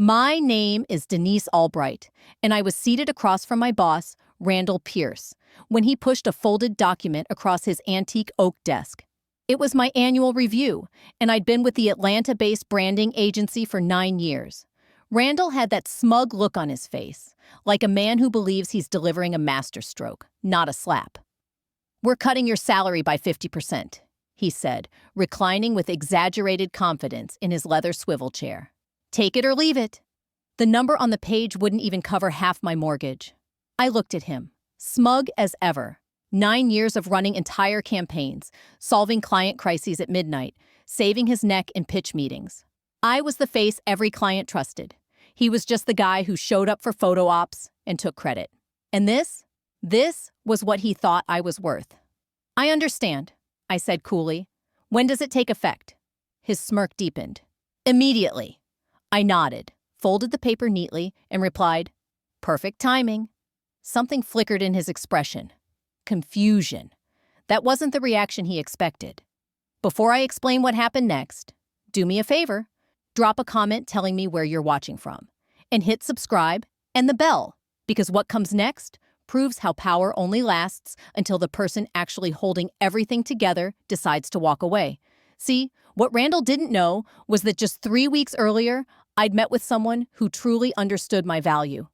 My name is Denise Albright, and I was seated across from my boss, Randall Pierce, when he pushed a folded document across his antique oak desk. It was my annual review, and I'd been with the Atlanta-based branding agency for 9 years. Randall had that smug look on his face, like a man who believes he's delivering a masterstroke, not a slap. "We're cutting your salary by 50%, he said, reclining with exaggerated confidence in his leather swivel chair. "Take it or leave it." The number on the page wouldn't even cover half my mortgage. I looked at him, smug as ever. 9 years of running entire campaigns, solving client crises at midnight, saving his neck in pitch meetings. I was the face every client trusted. He was just the guy who showed up for photo ops and took credit. And this was what he thought I was worth. "I understand," I said coolly. "When does it take effect?" His smirk deepened. "Immediately." I nodded, folded the paper neatly, and replied, "Perfect timing." Something flickered in his expression. Confusion. That wasn't the reaction he expected. "Before I explain what happened next, do me a favor. Drop a comment telling me where you're watching from. And hit subscribe and the bell, because what comes next proves how power only lasts until the person actually holding everything together decides to walk away. See, what Randall didn't know was that just 3 weeks earlier, I'd met with someone who truly understood my value.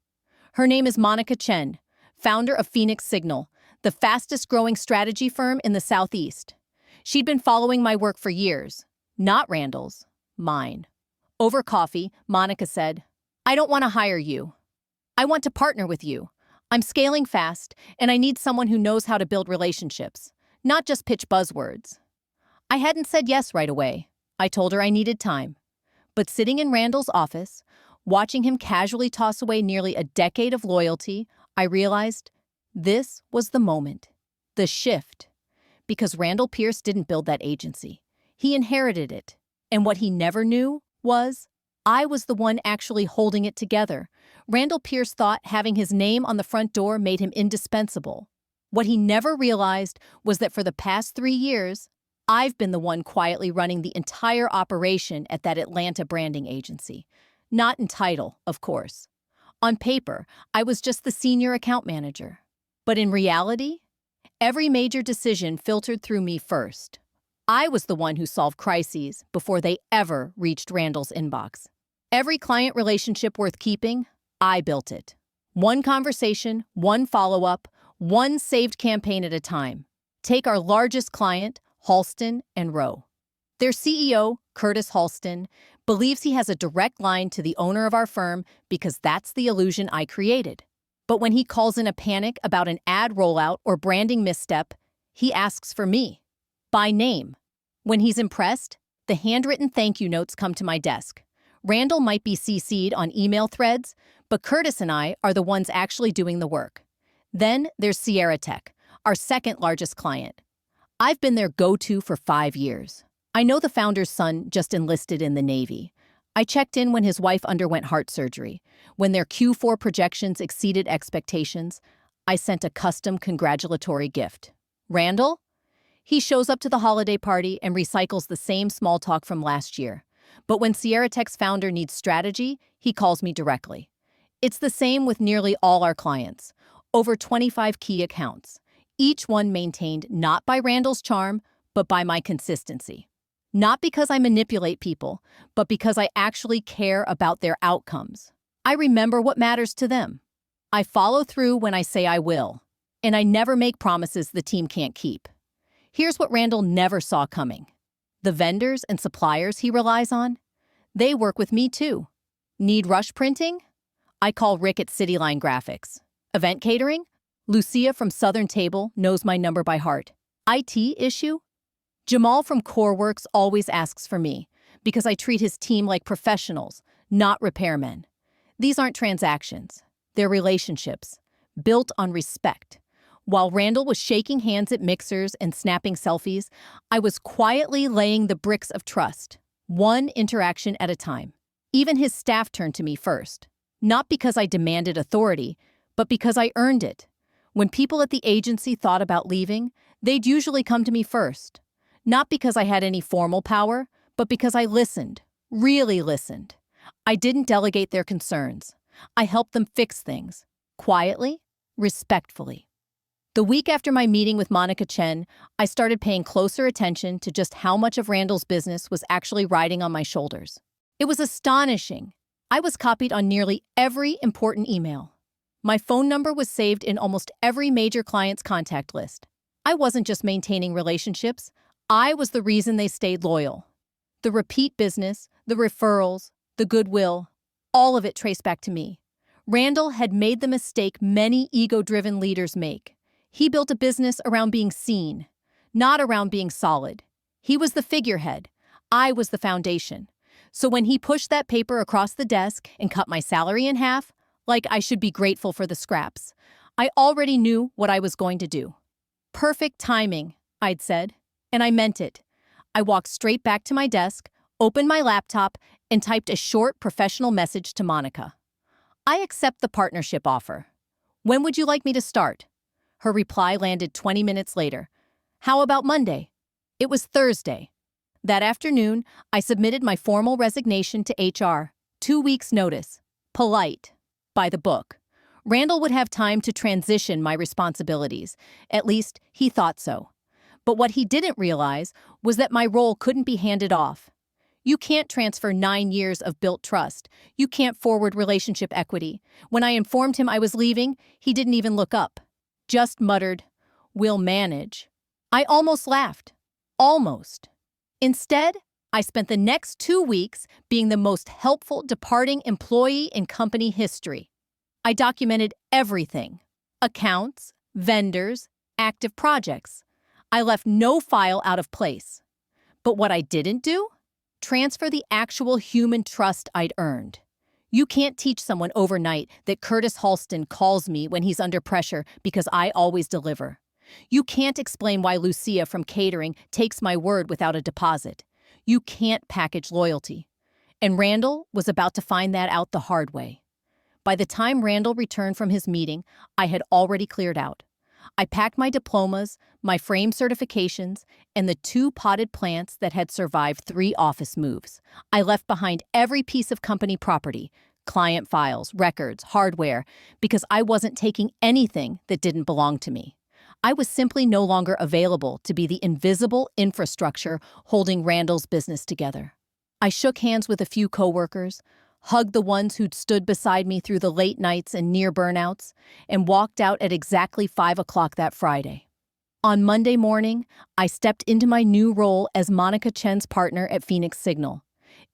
Her name is Monica Chen, founder of Phoenix Signal, the fastest-growing strategy firm in the Southeast. She'd been following my work for years. Not Randall's, mine. Over coffee, Monica said, "I don't want to hire you. I want to partner with you. I'm scaling fast, and I need someone who knows how to build relationships, not just pitch buzzwords." I hadn't said yes right away. I told her I needed time. But sitting in Randall's office, watching him casually toss away nearly a decade of loyalty, I realized this was the moment, the shift. Because Randall Pierce didn't build that agency. He inherited it. And what he never knew was I was the one actually holding it together. Randall Pierce thought having his name on the front door made him indispensable. What he never realized was that for the past 3 years, I've been the one quietly running the entire operation at that Atlanta branding agency. Not in title, of course. On paper, I was just the senior account manager. But in reality, every major decision filtered through me first. I was the one who solved crises before they ever reached Randall's inbox. Every client relationship worth keeping, I built it. One conversation, one follow-up, one saved campaign at a time. Take our largest client, Halston and Rowe. Their CEO, Curtis Halston, believes he has a direct line to the owner of our firm because that's the illusion I created. But when he calls in a panic about an ad rollout or branding misstep, he asks for me, by name. When he's impressed, the handwritten thank you notes come to my desk. Randall might be CC'd on email threads, but Curtis and I are the ones actually doing the work. Then there's Sierra Tech, our second largest client. I've been their go-to for 5 years. I know the founder's son just enlisted in the Navy. I checked in when his wife underwent heart surgery. When their Q4 projections exceeded expectations, I sent a custom congratulatory gift. Randall? He shows up to the holiday party and recycles the same small talk from last year. But when Sierra Tech's founder needs strategy, he calls me directly. It's the same with nearly all our clients. Over 25 key accounts. Each one maintained not by Randall's charm, but by my consistency. Not because I manipulate people, but because I actually care about their outcomes. I remember what matters to them. I follow through when I say I will, and I never make promises the team can't keep. Here's what Randall never saw coming. The vendors and suppliers he relies on, they work with me too. Need rush printing? I call Rick at Cityline Graphics. Event catering? Lucia from Southern Table knows my number by heart. IT issue? Jamal from CoreWorks always asks for me because I treat his team like professionals, not repairmen. These aren't transactions. They're relationships, built on respect. While Randall was shaking hands at mixers and snapping selfies, I was quietly laying the bricks of trust, one interaction at a time. Even his staff turned to me first, not because I demanded authority, but because I earned it. When people at the agency thought about leaving, they'd usually come to me first. Not because I had any formal power, but because I listened, really listened. I didn't delegate their concerns. I helped them fix things. Quietly, respectfully. The week after my meeting with Monica Chen, I started paying closer attention to just how much of Randall's business was actually riding on my shoulders. It was astonishing. I was copied on nearly every important email. My phone number was saved in almost every major client's contact list. I wasn't just maintaining relationships. I was the reason they stayed loyal. The repeat business, the referrals, the goodwill, all of it traced back to me. Randall had made the mistake many ego-driven leaders make. He built a business around being seen, not around being solid. He was the figurehead. I was the foundation. So when he pushed that paper across the desk and cut my salary in half, like I should be grateful for the scraps, I already knew what I was going to do. Perfect timing, I'd said, and I meant it. I walked straight back to my desk, opened my laptop, and typed a short professional message to Monica. I accept the partnership offer. When would you like me to start? Her reply landed 20 minutes later. How about Monday? It was Thursday. That afternoon, I submitted my formal resignation to HR. 2 weeks' notice. Polite. By the book. Randall would have time to transition my responsibilities. At least, he thought so. But what he didn't realize was that my role couldn't be handed off. You can't transfer 9 years of built trust. You can't forward relationship equity. When I informed him I was leaving, he didn't even look up. Just muttered, "We'll manage." I almost laughed. Almost. Instead, I spent the next 2 weeks being the most helpful departing employee in company history. I documented everything. Accounts, vendors, active projects. I left no file out of place. But what I didn't do? Transfer the actual human trust I'd earned. You can't teach someone overnight that Curtis Halston calls me when he's under pressure because I always deliver. You can't explain why Lucia from catering takes my word without a deposit. You can't package loyalty. And Randall was about to find that out the hard way. By the time Randall returned from his meeting, I had already cleared out. I packed my diplomas, my frame certifications, and the 2 potted plants that had survived 3 office moves. I left behind every piece of company property, client files, records, hardware, because I wasn't taking anything that didn't belong to me. I was simply no longer available to be the invisible infrastructure holding Randall's business together. I shook hands with a few coworkers, hugged the ones who'd stood beside me through the late nights and near burnouts, and walked out at exactly 5 o'clock that Friday. On Monday morning, I stepped into my new role as Monica Chen's partner at Phoenix Signal.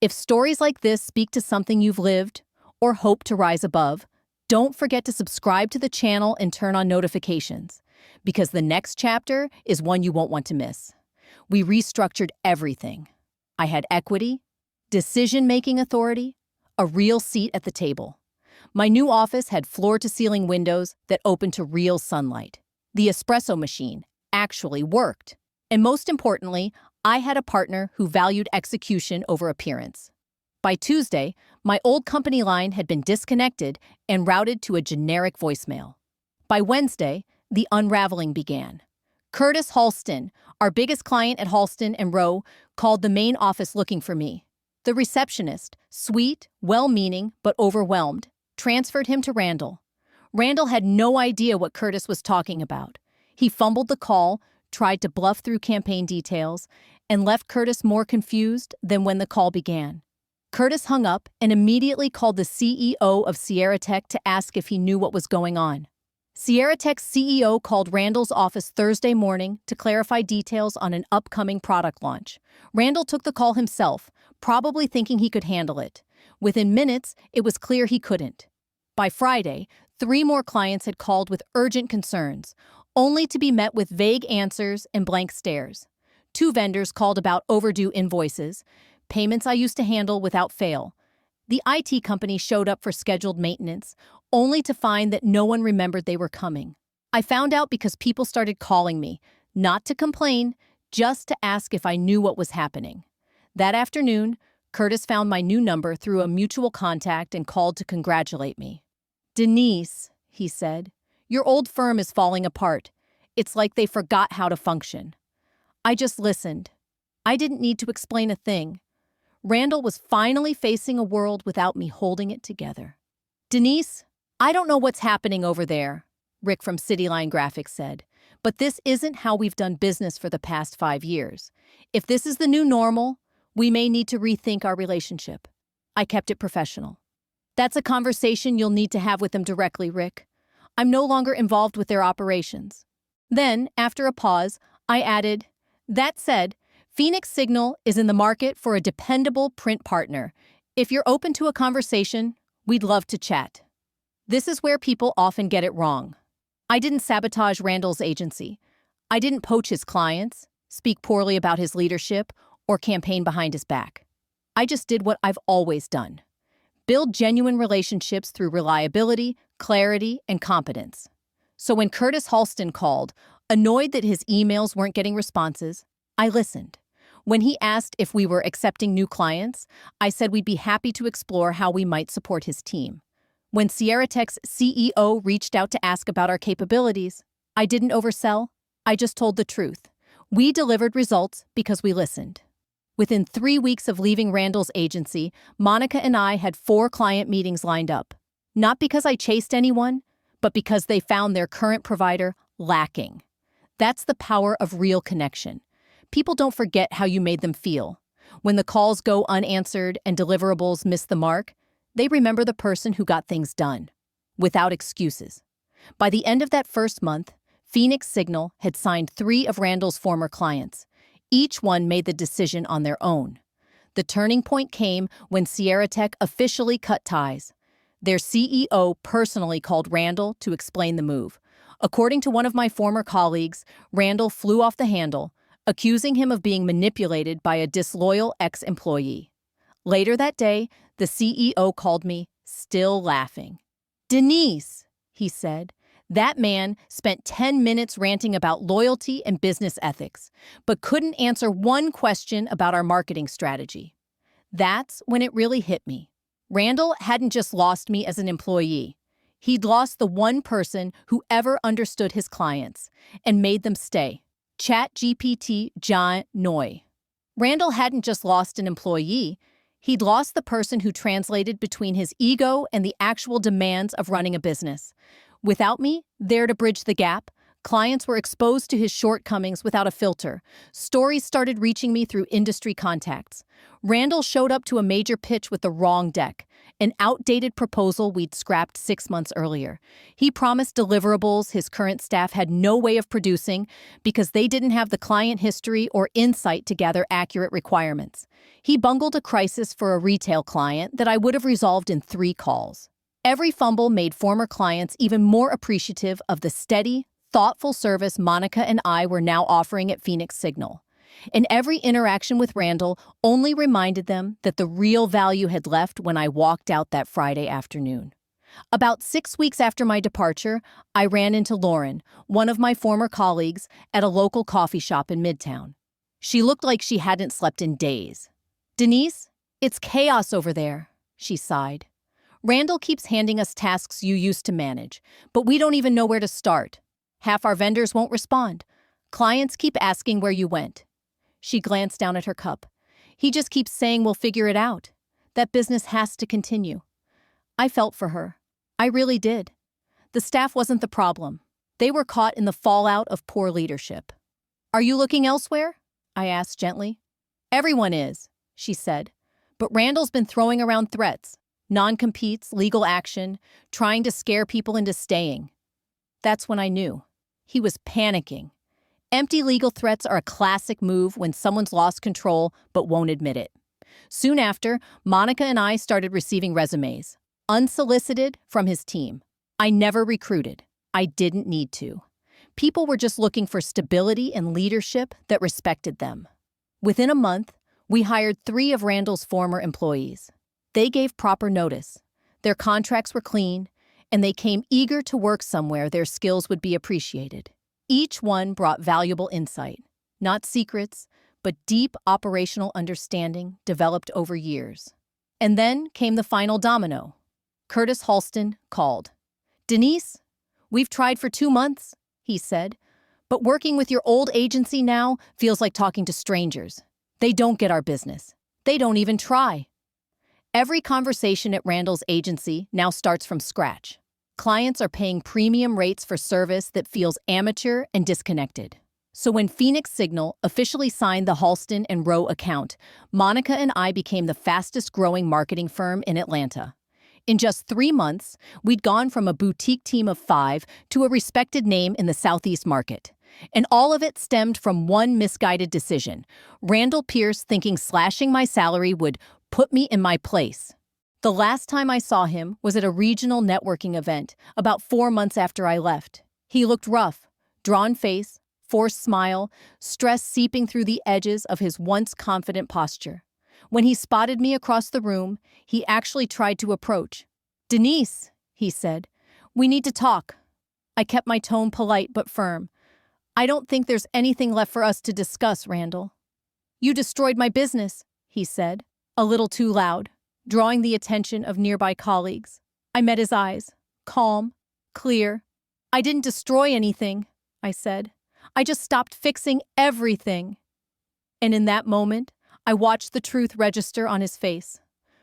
If stories like this speak to something you've lived or hope to rise above, don't forget to subscribe to the channel and turn on notifications, because the next chapter is one you won't want to miss. We restructured everything. I had equity, decision-making authority, a real seat at the table. My new office had floor-to-ceiling windows that opened to real sunlight. The espresso machine actually worked. And most importantly, I had a partner who valued execution over appearance. By Tuesday, my old company line had been disconnected and routed to a generic voicemail. By Wednesday, the unraveling began. Curtis Halston, our biggest client at Halston and Rowe, called the main office looking for me. The receptionist, sweet, well-meaning, but overwhelmed, transferred him to Randall. Randall had no idea what Curtis was talking about. He fumbled the call, tried to bluff through campaign details, and left Curtis more confused than when the call began. Curtis hung up and immediately called the CEO of Sierra Tech to ask if he knew what was going on. Sierra Tech's CEO called Randall's office Thursday morning to clarify details on an upcoming product launch. Randall took the call himself, probably thinking he could handle it. Within minutes, it was clear he couldn't. By Friday, 3 more clients had called with urgent concerns, only to be met with vague answers and blank stares. 2 vendors called about overdue invoices, payments I used to handle without fail. The IT company showed up for scheduled maintenance, only to find that no one remembered they were coming. I found out because people started calling me, not to complain, just to ask if I knew what was happening. That afternoon, Curtis found my new number through a mutual contact and called to congratulate me. "Denise," he said, "your old firm is falling apart. It's like they forgot how to function." I just listened. I didn't need to explain a thing. Randall was finally facing a world without me holding it together. Denise, I don't know what's happening over there, Rick from Cityline Graphics said, but this isn't how we've done business for the past 5 years. If this is the new normal, we may need to rethink our relationship. I kept it professional. That's a conversation you'll need to have with them directly, Rick. I'm no longer involved with their operations. Then, after a pause, I added, that said, Phoenix Signal is in the market for a dependable print partner. If you're open to a conversation, we'd love to chat. This is where people often get it wrong. I didn't sabotage Randall's agency. I didn't poach his clients, speak poorly about his leadership, or campaign behind his back. I just did what I've always done. Build genuine relationships through reliability, clarity, and competence. So when Curtis Halston called, annoyed that his emails weren't getting responses, I listened. When he asked if we were accepting new clients, I said we'd be happy to explore how we might support his team. When Sierra Tech's CEO reached out to ask about our capabilities, I didn't oversell, I just told the truth. We delivered results because we listened. Within 3 weeks of leaving Randall's agency, Monica and I had 4 client meetings lined up. Not because I chased anyone, but because they found their current provider lacking. That's the power of real connection. People don't forget how you made them feel. When the calls go unanswered and deliverables miss the mark, they remember the person who got things done, without excuses. By the end of that first month, Phoenix Signal had signed 3 of Randall's former clients. Each one made the decision on their own. The turning point came when Sierra Tech officially cut ties. Their CEO personally called Randall to explain the move. According to one of my former colleagues, Randall flew off the handle, accusing him of being manipulated by a disloyal ex-employee. Later that day, the CEO called me, still laughing. Denise, he said, that man spent 10 minutes ranting about loyalty and business ethics, but couldn't answer one question about our marketing strategy. That's when it really hit me. Randall hadn't just lost me as an employee. He'd lost the one person who ever understood his clients and made them stay. ChatGPT John Noy. Randall hadn't just lost an employee. He'd lost the person who translated between his ego and the actual demands of running a business. Without me, there to bridge the gap, clients were exposed to his shortcomings without a filter. Stories started reaching me through industry contacts. Randall showed up to a major pitch with the wrong deck, an outdated proposal we'd scrapped 6 months earlier. He promised deliverables his current staff had no way of producing because they didn't have the client history or insight to gather accurate requirements. He bungled a crisis for a retail client that I would have resolved in 3 calls. Every fumble made former clients even more appreciative of the steady, thoughtful service Monica and I were now offering at Phoenix Signal. And every interaction with Randall only reminded them that the real value had left when I walked out that Friday afternoon. About 6 weeks after my departure, I ran into Lauren, one of my former colleagues, at a local coffee shop in Midtown. She looked like she hadn't slept in days. Denise, it's chaos over there, she sighed. Randall keeps handing us tasks you used to manage, but we don't even know where to start. Half our vendors won't respond. Clients keep asking where you went. She glanced down at her cup. He just keeps saying we'll figure it out. That business has to continue. I felt for her. I really did. The staff wasn't the problem. They were caught in the fallout of poor leadership. Are you looking elsewhere? I asked gently. Everyone is, she said. But Randall's been throwing around threats. Non-competes, legal action, trying to scare people into staying. That's when I knew. He was panicking. Empty legal threats are a classic move when someone's lost control but won't admit it. Soon after, Monica and I started receiving resumes, unsolicited, from his team. I never recruited. I didn't need to. People were just looking for stability and leadership that respected them. Within a month, we hired 3 of Randall's former employees. They gave proper notice. Their contracts were clean, and they came eager to work somewhere their skills would be appreciated. Each one brought valuable insight, not secrets, but deep operational understanding developed over years. And then came the final domino. Curtis Halston called. Denise, we've tried for 2 months, he said, but working with your old agency now feels like talking to strangers. They don't get our business. They don't even try. Every conversation at Randall's agency now starts from scratch. Clients are paying premium rates for service that feels amateur and disconnected. So when Phoenix Signal officially signed the Halston and Rowe account, Monica and I became the fastest-growing marketing firm in Atlanta. In just 3 months, we'd gone from a boutique team of 5 to a respected name in the Southeast market. And all of it stemmed from one misguided decision: Randall Pierce thinking slashing my salary would put me in my place. The last time I saw him was at a regional networking event about 4 months after I left. He looked rough, drawn face, forced smile, stress seeping through the edges of his once confident posture. When he spotted me across the room, he actually tried to approach. "Denise," he said, "we need to talk." I kept my tone polite but firm. "I don't think there's anything left for us to discuss, Randall." "You destroyed my business," he said, a little too loud, drawing the attention of nearby colleagues. I met his eyes, calm, clear. "I didn't destroy anything," I said. "I just stopped fixing everything." And in that moment, I watched the truth register on his face.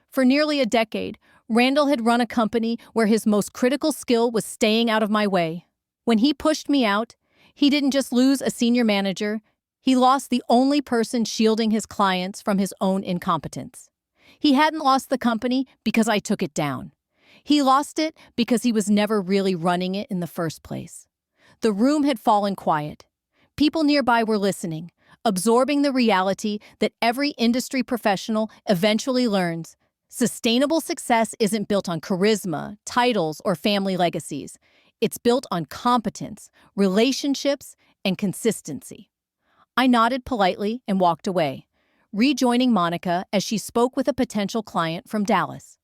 For nearly a decade, Randall had run a company where his most critical skill was staying out of my way. When he pushed me out, he didn't just lose a senior manager, he lost the only person shielding his clients from his own incompetence. He hadn't lost the company because I took it down. He lost it because he was never really running it in the first place. The room had fallen quiet. People nearby were listening, absorbing the reality that every industry professional eventually learns. Sustainable success isn't built on charisma, titles, or family legacies. It's built on competence, relationships, and consistency. I nodded politely and walked away, rejoining Monica as she spoke with a potential client from Dallas.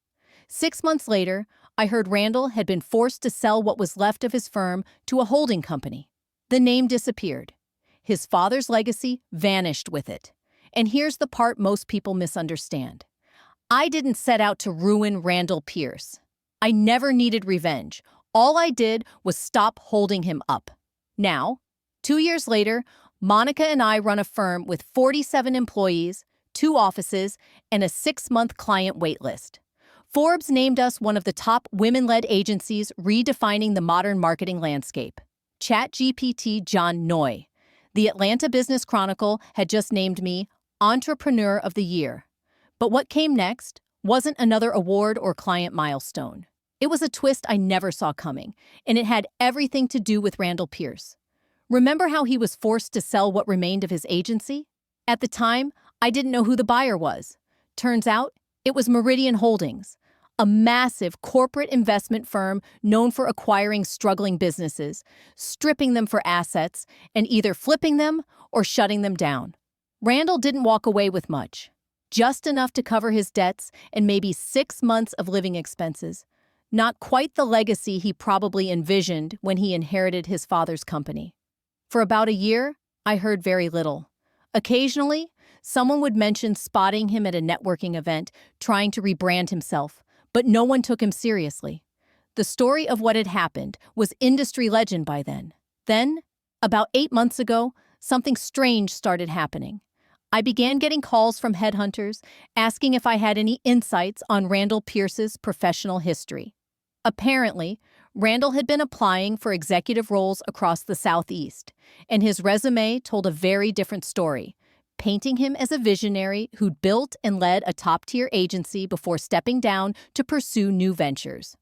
6 months later, I heard Randall had been forced to sell what was left of his firm to a holding company. The name disappeared. His father's legacy vanished with it. And here's the part most people misunderstand. I didn't set out to ruin Randall Pierce. I never needed revenge. All I did was stop holding him up. Now, 2 years later, Monica and I run a firm with 47 employees, 2 offices, and a 6-month client waitlist. Forbes named us one of the top women-led agencies redefining the modern marketing landscape. ChatGPT John Noy. The Atlanta Business Chronicle had just named me Entrepreneur of the Year. But what came next wasn't another award or client milestone. It was a twist I never saw coming, and it had everything to do with Randall Pierce. Remember how he was forced to sell what remained of his agency? At the time, I didn't know who the buyer was. Turns out, it was Meridian Holdings, a massive corporate investment firm known for acquiring struggling businesses, stripping them for assets, and either flipping them or shutting them down. Randall didn't walk away with much, just enough to cover his debts and maybe 6 months of living expenses. Not quite the legacy he probably envisioned when he inherited his father's company. For about a year, I heard very little. Occasionally, someone would mention spotting him at a networking event, trying to rebrand himself, but no one took him seriously. The story of what had happened was industry legend by then. Then, about 8 months ago, something strange started happening. I began getting calls from headhunters asking if I had any insights on Randall Pierce's professional history. Apparently, Randall had been applying for executive roles across the Southeast, and his resume told a very different story, painting him as a visionary who'd built and led a top-tier agency before stepping down to pursue new ventures.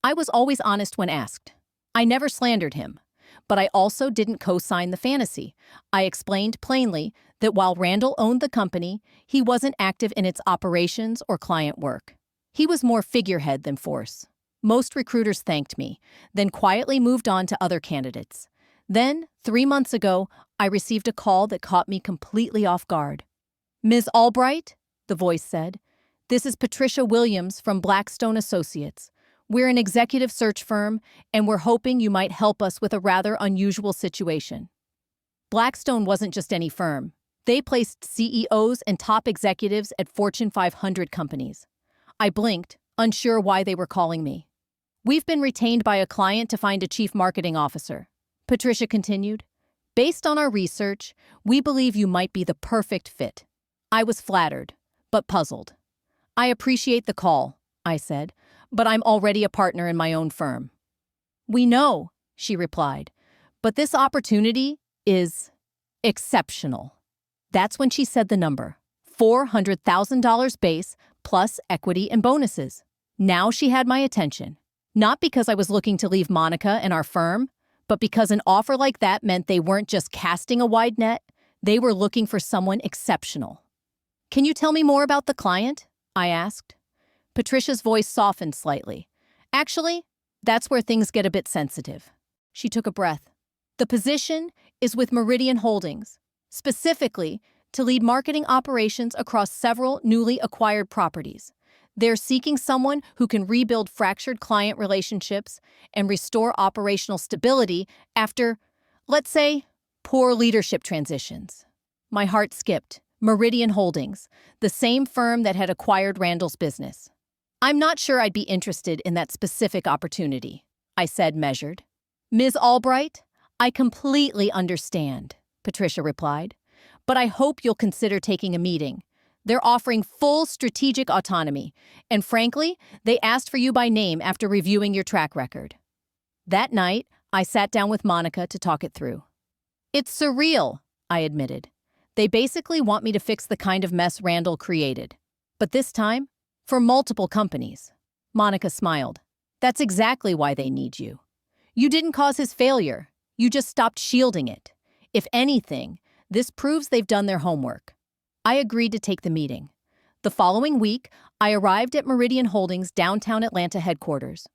I was always honest when asked. I never slandered him, but I also didn't co-sign the fantasy. I explained plainly that while Randall owned the company, he wasn't active in its operations or client work. He was more figurehead than force. Most recruiters thanked me, then quietly moved on to other candidates. Then, 3 months ago, I received a call that caught me completely off guard. "Ms. Albright," the voice said, "this is Patricia Williams from Blackstone Associates. We're an executive search firm, and we're hoping you might help us with a rather unusual situation." Blackstone wasn't just any firm. They placed CEOs and top executives at Fortune 500 companies. I blinked, unsure why they were calling me. "We've been retained by a client to find a chief marketing officer," Patricia continued. "Based on our research, we believe you might be the perfect fit." I was flattered, but puzzled. "I appreciate the call," I said, "but I'm already a partner in my own firm." "We know," she replied, "but this opportunity is exceptional." That's when she said the number, $400,000 base plus equity and bonuses. Now she had my attention, not because I was looking to leave Monica and our firm, but because an offer like that meant they weren't just casting a wide net, they were looking for someone exceptional. "Can you tell me more about the client?" I asked. Patricia's voice softened slightly. "Actually, that's where things get a bit sensitive." She took a breath. "The position is with Meridian Holdings, specifically to lead marketing operations across several newly acquired properties. They're seeking someone who can rebuild fractured client relationships and restore operational stability after, let's say, poor leadership transitions." My heart skipped. Meridian Holdings, the same firm that had acquired Randall's business. "I'm not sure I'd be interested in that specific opportunity," I said, measured. "Ms. Albright, I completely understand," Patricia replied, "but I hope you'll consider taking a meeting. They're offering full strategic autonomy, and frankly, they asked for you by name after reviewing your track record." That night, I sat down with Monica to talk it through. "It's surreal," I admitted. "They basically want me to fix the kind of mess Randall created. But this time, for multiple companies." Monica smiled. "That's exactly why they need you. You didn't cause his failure. You just stopped shielding it. If anything, this proves they've done their homework." I agreed to take the meeting. The following week, I arrived at Meridian Holdings' downtown Atlanta headquarters.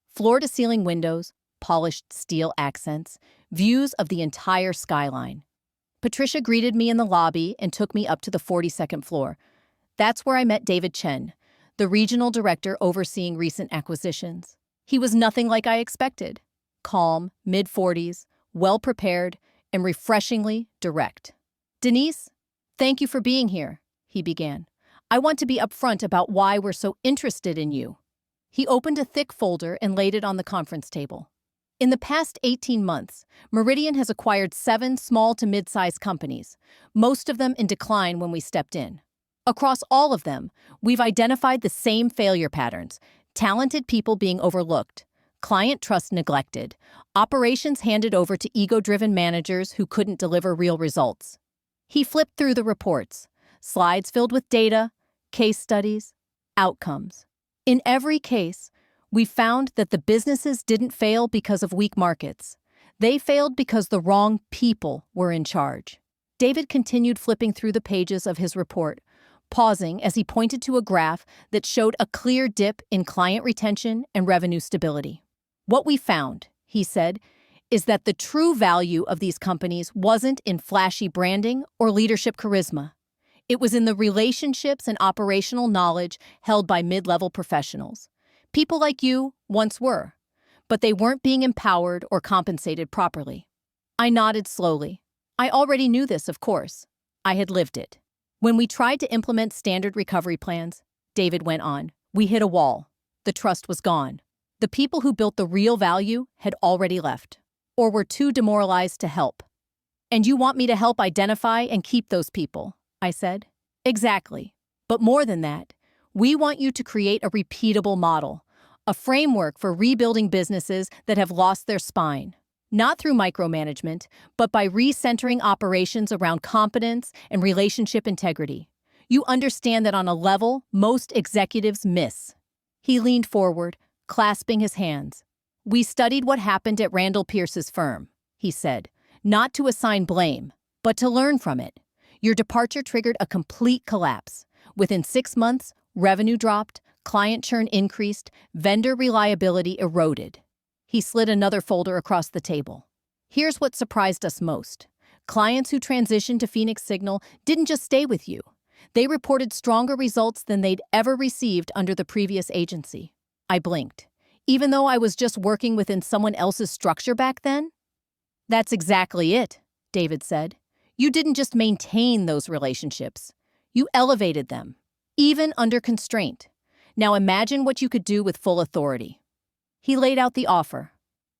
Floor-to-ceiling windows, polished steel accents, views of the entire skyline. Patricia greeted me in the lobby and took me up to the 42nd floor. That's where I met David Chen, the regional director overseeing recent acquisitions. He was nothing like I expected. Calm, mid-40s, well-prepared, and refreshingly direct. "Denise, thank you for being here," he began. "I want to be upfront about why we're so interested in you." He opened a thick folder and laid it on the conference table. "In the past 18 months, Meridian has acquired 7 small to mid-sized companies, most of them in decline when we stepped in. Across all of them, we've identified the same failure patterns: talented people being overlooked, client trust neglected, operations handed over to ego-driven managers who couldn't deliver real results." He flipped through the reports, slides filled with data, case studies, outcomes. In every case, we found that the businesses didn't fail because of weak markets. They failed because the wrong people were in charge. David continued flipping through the pages of his report, pausing as he pointed to a graph that showed a clear dip in client retention and revenue stability. "What we found," he said, "is that the true value of these companies wasn't in flashy branding or leadership charisma. It was in the relationships and operational knowledge held by mid-level professionals. People like you once were, but they weren't being empowered or compensated properly." I nodded slowly. I already knew this, of course. I had lived it. "When we tried to implement standard recovery plans," David went on, "we hit a wall. The trust was gone. The people who built the real value had already left, or were too demoralized to help." "And you want me to help identify and keep those people," I said. "Exactly. But more than that, we want you to create a repeatable model, a framework for rebuilding businesses that have lost their spine. Not through micromanagement, but by recentering operations around competence and relationship integrity. You understand that on a level most executives miss." He leaned forward, clasping his hands. "We studied what happened at Randall Pierce's firm," he said, "not to assign blame, but to learn from it. Your departure triggered a complete collapse. Within 6 months, revenue dropped, client churn increased, vendor reliability eroded." He slid another folder across the table. "Here's what surprised us most. Clients who transitioned to Phoenix Signal didn't just stay with you. They reported stronger results than they'd ever received under the previous agency." I blinked. "Even though I was just working within someone else's structure back then?" "That's exactly it," David said. "You didn't just maintain those relationships. You elevated them, even under constraint. Now imagine what you could do with full authority." He laid out the offer.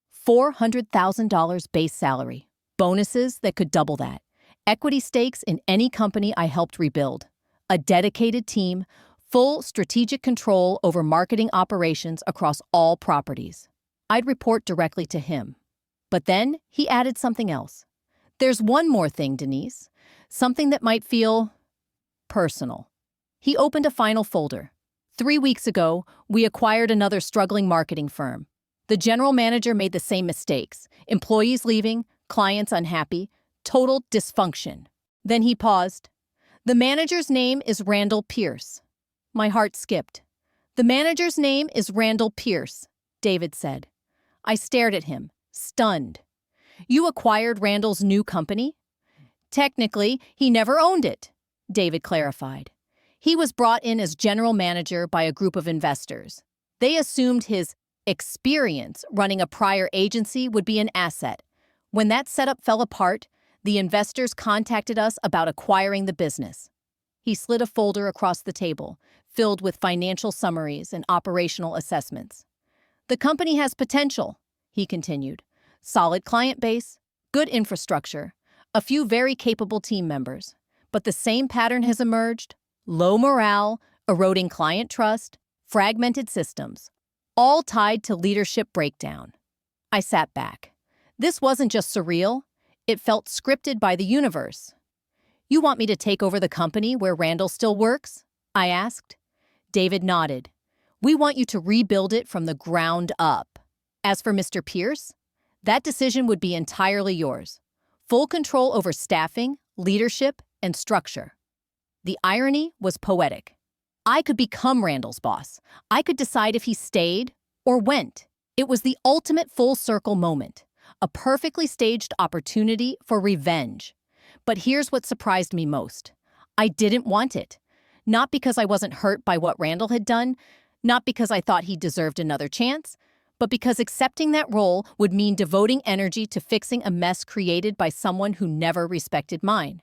$400,000 base salary, bonuses that could double that, equity stakes in any company I helped rebuild, a dedicated team, full strategic control over marketing operations across all properties. I'd report directly to him. But then he added something else. There's one more thing, Denise. Something that might feel personal. He opened a final folder. 3 weeks ago, we acquired another struggling marketing firm. The general manager made the same mistakes. Employees leaving, clients unhappy, total dysfunction. Then he paused. The manager's name is Randall Pierce. My heart skipped. The manager's name is Randall Pierce, David said. I stared at him, stunned. You acquired Randall's new company? Technically, he never owned it, David clarified. He was brought in as general manager by a group of investors. They assumed his experience running a prior agency would be an asset. When that setup fell apart, the investors contacted us about acquiring the business. He slid a folder across the table, filled with financial summaries and operational assessments. The company has potential, he continued. Solid client base, good infrastructure, a few very capable team members. But the same pattern has emerged: low morale, eroding client trust, fragmented systems, all tied to leadership breakdown. I sat back. This wasn't just surreal, it felt scripted by the universe. You want me to take over the company where Randall still works? I asked. David nodded. We want you to rebuild it from the ground up. As for Mr. Pierce, that decision would be entirely yours. Full control over staffing, leadership, and structure. The irony was poetic. I could become Randall's boss. I could decide if he stayed or went. It was the ultimate full circle moment, a perfectly staged opportunity for revenge. But here's what surprised me most. I didn't want it. Not because I wasn't hurt by what Randall had done, not because I thought he deserved another chance, but because accepting that role would mean devoting energy to fixing a mess created by someone who never respected mine.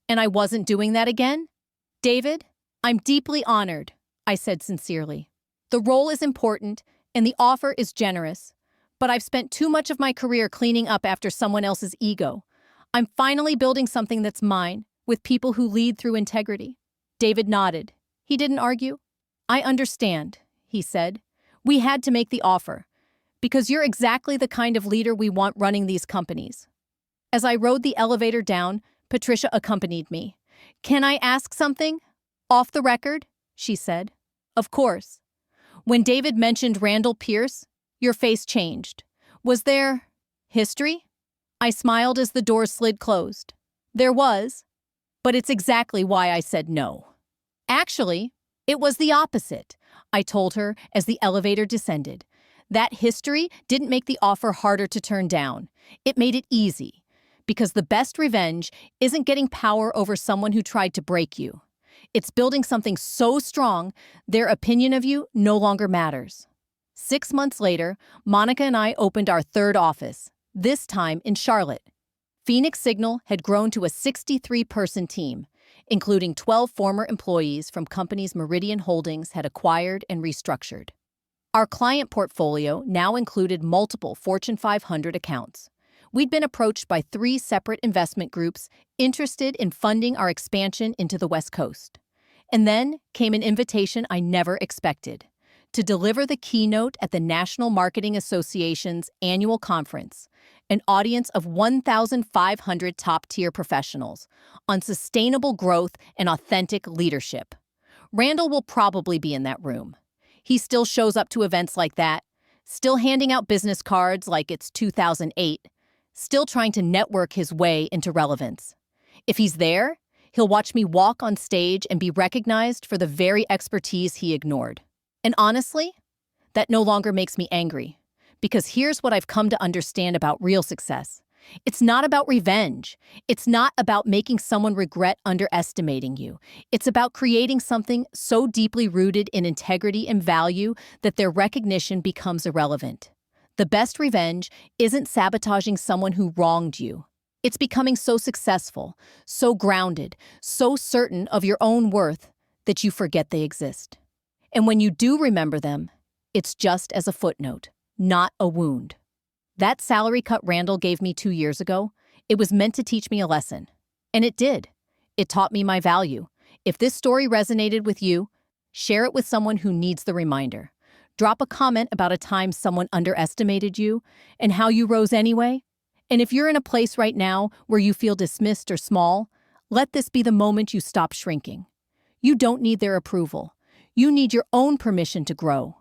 And I wasn't doing that again? David, I'm deeply honored, I said sincerely. The role is important, and the offer is generous. But I've spent too much of my career cleaning up after someone else's ego. I'm finally building something that's mine, with people who lead through integrity. David nodded. He didn't argue. I understand, he said. We had to make the offer, because you're exactly the kind of leader we want running these companies. As I rode the elevator down, Patricia accompanied me. Can I ask something? Off the record, she said. Of course. When David mentioned Randall Pierce, your face changed. Was there history? I smiled as the door slid closed. There was, but it's exactly why I said no. Actually, it was the opposite, I told her as the elevator descended. That history didn't make the offer harder to turn down. It made it easy. Because the best revenge isn't getting power over someone who tried to break you. It's building something so strong, their opinion of you no longer matters. 6 months later, Monica and I opened our third office, this time in Charlotte. Phoenix Signal had grown to a 63-person team, including 12 former employees from companies Meridian Holdings had acquired and restructured. Our client portfolio now included multiple Fortune 500 accounts. We'd been approached by 3 separate investment groups interested in funding our expansion into the West Coast. And then came an invitation I never expected: to deliver the keynote at the National Marketing Association's annual conference, an audience of 1,500 top-tier professionals, on sustainable growth and authentic leadership. Randall will probably be in that room. He still shows up to events like that, still handing out business cards like it's 2008, still trying to network his way into relevance. If he's there, he'll watch me walk on stage and be recognized for the very expertise he ignored. And honestly, that no longer makes me angry, because here's what I've come to understand about real success. It's not about revenge. It's not about making someone regret underestimating you. It's about creating something so deeply rooted in integrity and value that their recognition becomes irrelevant. The best revenge isn't sabotaging someone who wronged you. It's becoming so successful, so grounded, so certain of your own worth that you forget they exist. And when you do remember them, it's just as a footnote, not a wound. That salary cut Randall gave me 2 years ago, it was meant to teach me a lesson. And it did. It taught me my value. If this story resonated with you, share it with someone who needs the reminder. Drop a comment about a time someone underestimated you and how you rose anyway. And if you're in a place right now where you feel dismissed or small, let this be the moment you stop shrinking. You don't need their approval. You need your own permission to grow.